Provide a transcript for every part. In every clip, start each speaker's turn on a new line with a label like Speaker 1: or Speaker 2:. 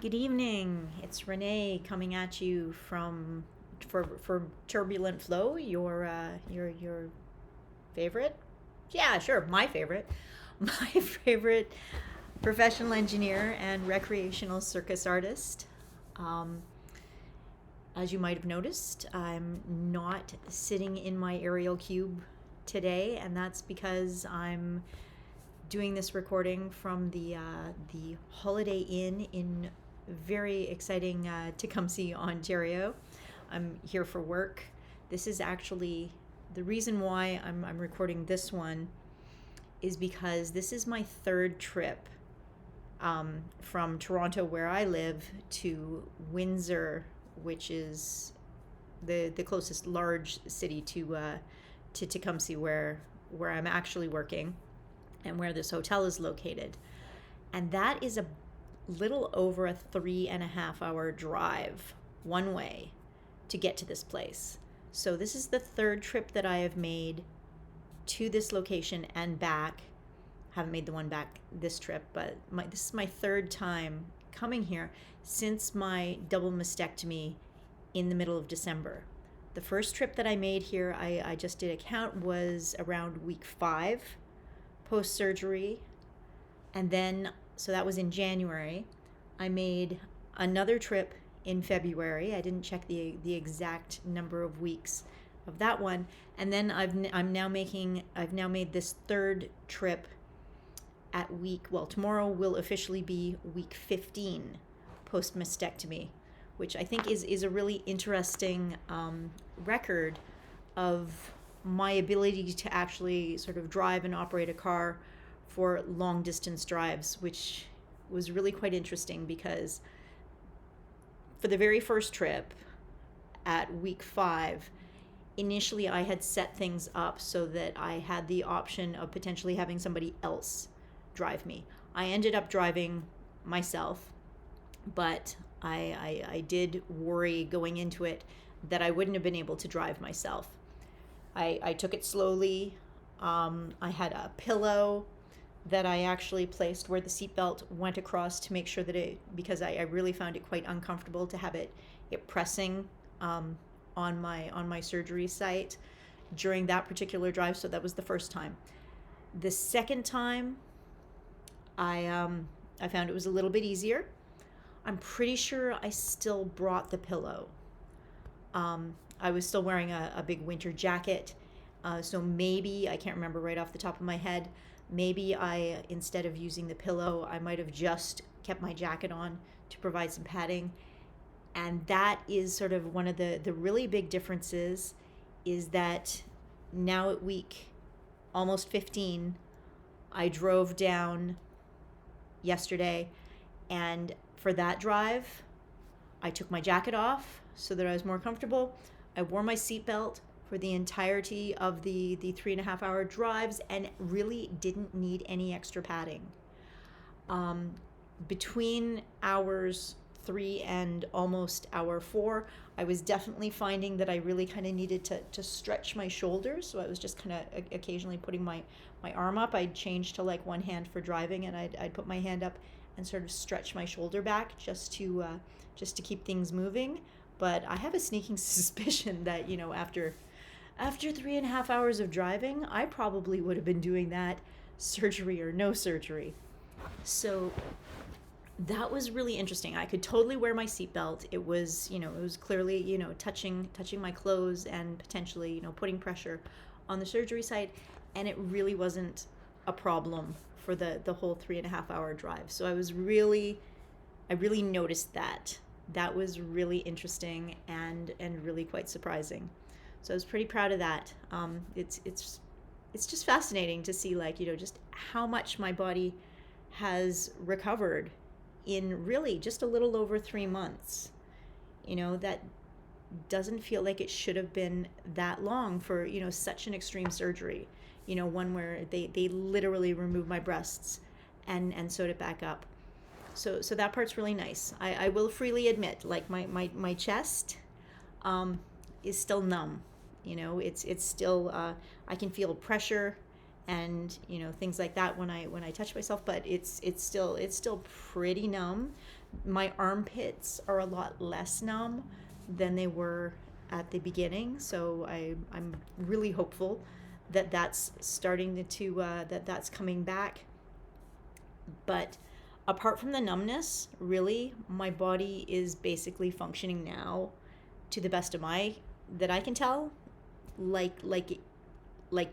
Speaker 1: Good evening. It's Renee coming at you for Turbulent Flow, your favorite? Yeah, sure, my favorite. My favorite professional engineer and recreational circus artist. Um, as you might have noticed, I'm not sitting in my aerial cube today, and that's because I'm doing this recording from the Holiday Inn in very exciting Tecumseh, Ontario. I'm here for work. This is actually the reason why I'm recording this one is because this is my third trip from Toronto, where I live, to Windsor, which is the closest large city to Tecumseh, where I'm actually working and where this hotel is located. And that is a little over a 3.5 hour drive one way to get to this place. So this is the third trip that I have made to this location and back. Haven't made the one back this trip, but this is my third time coming here since my double mastectomy in the middle of December. The first trip that I made here, I just did a count, was around week 5 post-surgery. And then, so that was in January. I made another trip in February. I didn't check the exact number of weeks of that one. And then I've now made this third trip at tomorrow will officially be week 15 post mastectomy, which I think is a really interesting record of my ability to actually sort of drive and operate a car for long distance drives, which was really quite interesting because for the very first trip at week 5, initially I had set things up so that I had the option of potentially having somebody else drive me. I ended up driving myself, but I did worry going into it that I wouldn't have been able to drive myself. I took it slowly. I had a pillow that I actually placed where the seatbelt went across to make sure that because I really found it quite uncomfortable to have it pressing on my surgery site during that particular drive. So that was the first time. The second time, I found it was a little bit easier. I'm pretty sure I still brought the pillow. I was still wearing a big winter jacket, so maybe, I can't remember right off the top of my head, maybe instead of using the pillow, I might have just kept my jacket on to provide some padding. And that is sort of one of the really big differences, is that now at week almost 15, I drove down yesterday, and for that drive, I took my jacket off so that I was more comfortable. I wore my seatbelt for the entirety of the 3.5 hour drives and really didn't need any extra padding. Between hours 3 and almost hour 4, I was definitely finding that I really kind of needed to stretch my shoulders. So I was just kind of occasionally putting my arm up. I'd change to like one hand for driving, and I'd put my hand up and sort of stretch my shoulder back just to keep things moving. But I have a sneaking suspicion that, after 3.5 hours of driving, I probably would have been doing that, surgery or no surgery. So that was really interesting. I could totally wear my seatbelt. It was clearly, touching my clothes and potentially, putting pressure on the surgery site. And it really wasn't a problem for the whole 3.5 hour drive. So I really noticed that. That was really interesting and really quite surprising. So I was pretty proud of that. It's just fascinating to see, just how much my body has recovered in really just a little over 3 months. That doesn't feel like it should have been that long for, such an extreme surgery. One where they literally removed my breasts and sewed it back up. So that part's really nice. I will freely admit, like my chest is still numb. It's still, I can feel pressure and things like that when I touch myself, but it's still pretty numb. My armpits are a lot less numb than they were at the beginning, so I'm really hopeful that that's starting to that's coming back. But apart from the numbness, really, my body is basically functioning now, to the best of my that I can tell, like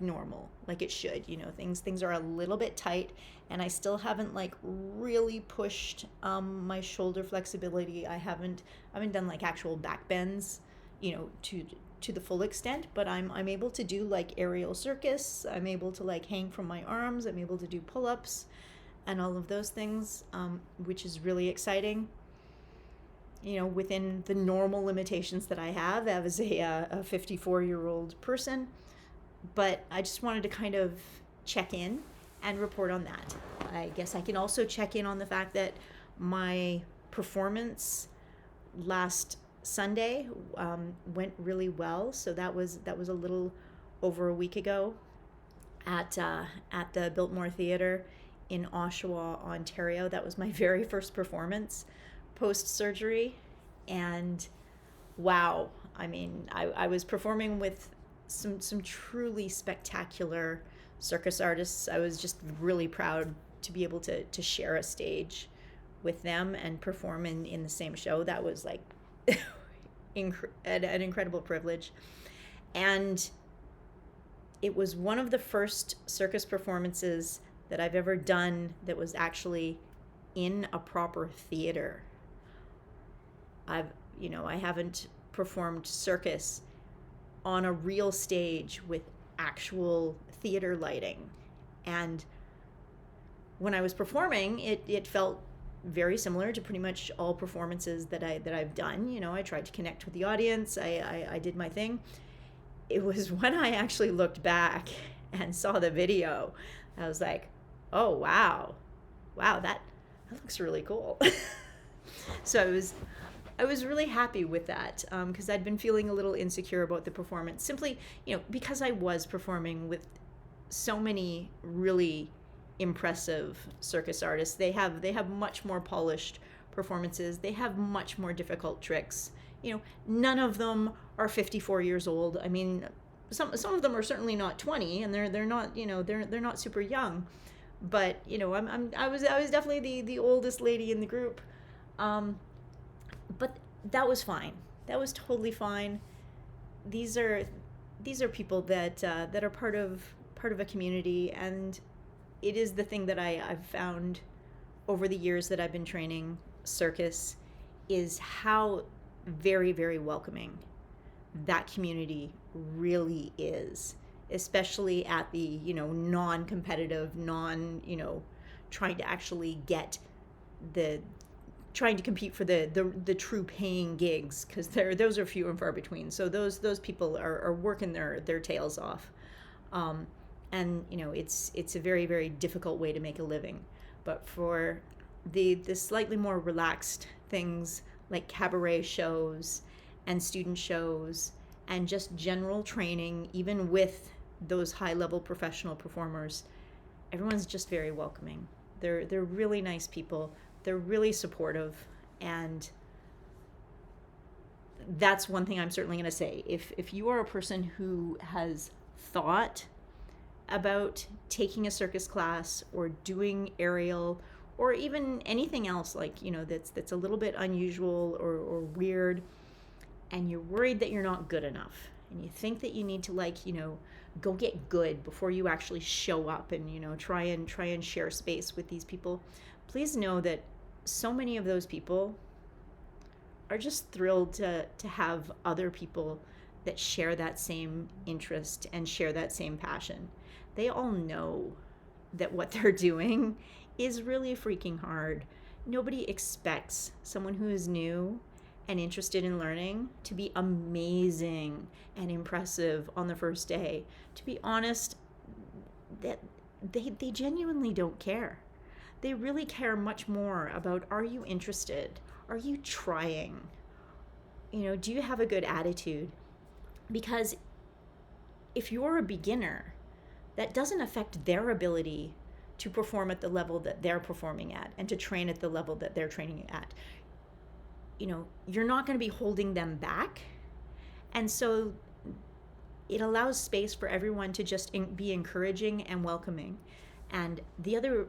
Speaker 1: normal, like it should. Things are a little bit tight, and I still haven't like really pushed my shoulder flexibility. I haven't done like actual back bends, to the full extent, but I'm able to do like aerial circus. I'm able to like hang from my arms. I'm able to do pull-ups and all of those things, which is really exciting. Within the normal limitations that I have as a 54-year-old person. But I just wanted to kind of check in and report on that. I guess I can also check in on the fact that my performance last Sunday went really well. So that was a little over a week ago at the Biltmore Theatre in Oshawa, Ontario. That was my very first performance post-surgery, and wow, I mean, I was performing with some truly spectacular circus artists. I was just really proud to be able to share a stage with them and perform in the same show. That was like an incredible privilege. And it was one of the first circus performances that I've ever done that was actually in a proper theater. I haven't performed circus on a real stage with actual theater lighting. And when I was performing, it felt very similar to pretty much all performances that I've done. I tried to connect with the audience. I did my thing. It was when I actually looked back and saw the video, I was like, oh, wow, that looks really cool. So I was really happy with that, because I'd been feeling a little insecure about the performance, simply, because I was performing with so many really impressive circus artists. They have much more polished performances. They have much more difficult tricks. None of them are 54 years old. I mean, some of them are certainly not 20, and they're not they're not super young. But I was definitely the oldest lady in the group. But that was fine. That was totally fine. These are people that are part of a community, and it is the thing that I've found over the years that I've been training circus, is how very, very welcoming that community really is, especially at the non-competitive, trying to actually get trying to compete for the true paying gigs, because those are few and far between. So those people are working their tails off, and it's a very, very difficult way to make a living. But for the slightly more relaxed things like cabaret shows and student shows and just general training, even with those high level professional performers, everyone's just very welcoming. They're really nice people. They're really supportive, and that's one thing I'm certainly going to say. If you are a person who has thought about taking a circus class or doing aerial or even anything else like that's a little bit unusual or weird, and you're worried that you're not good enough, and you think that you need to go get good before you actually show up and try and share space with these people, please know that so many of those people are just thrilled to have other people that share that same interest and share that same passion. They all know that what they're doing is really freaking hard. Nobody expects someone who is new and interested in learning to be amazing and impressive on the first day. To be honest, that they genuinely don't care. They really care much more about, are you interested? Are you trying? Do you have a good attitude? Because if you're a beginner, that doesn't affect their ability to perform at the level that they're performing at and to train at the level that they're training at. You're not going to be holding them back. And so it allows space for everyone to just be encouraging and welcoming. And the other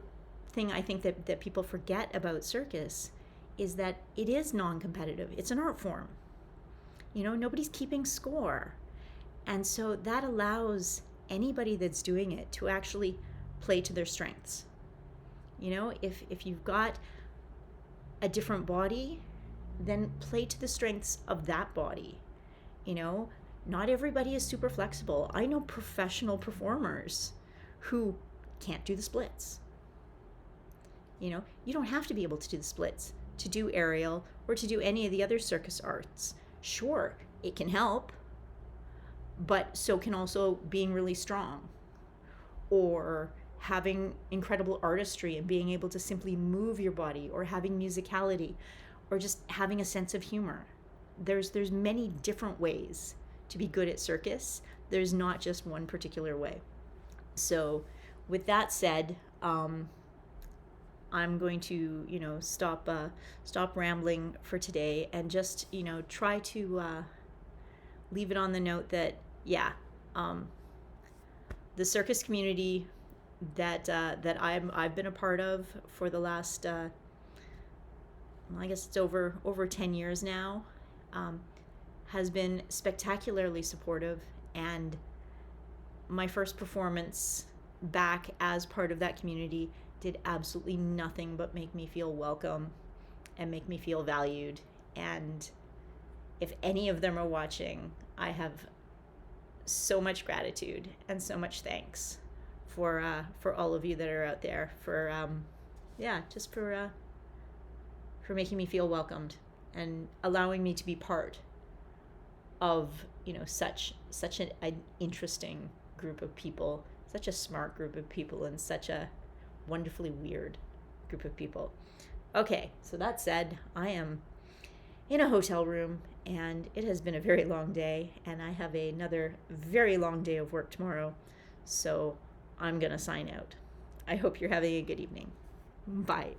Speaker 1: thing I think that people forget about circus is that it is non-competitive. It's an art form. Nobody's keeping score. And so that allows anybody that's doing it to actually play to their strengths. If you've got a different body, then play to the strengths of that body. Not everybody is super flexible. I know professional performers who can't do the splits. You don't have to be able to do the splits to do aerial or to do any of the other circus arts. Sure, it can help, but so can also being really strong or having incredible artistry and being able to simply move your body, or having musicality, or just having a sense of humor. There's many different ways to be good at circus. There's not just one particular way. So with that said, I'm going to, stop rambling for today and just, try to leave it on the note that, the circus community that I've been a part of for the last, I guess it's over 10 years now, has been spectacularly supportive. And my first performance back as part of that community did absolutely nothing but make me feel welcome and make me feel valued. And if any of them are watching, I have so much gratitude and so much thanks for all of you that are out there, for just for making me feel welcomed and allowing me to be part of such an interesting group of people, such a smart group of people, and such a wonderfully weird group of people. Okay, so that said, I am in a hotel room and it has been a very long day, and I have another very long day of work tomorrow, so I'm gonna sign out. I hope you're having a good evening. Bye.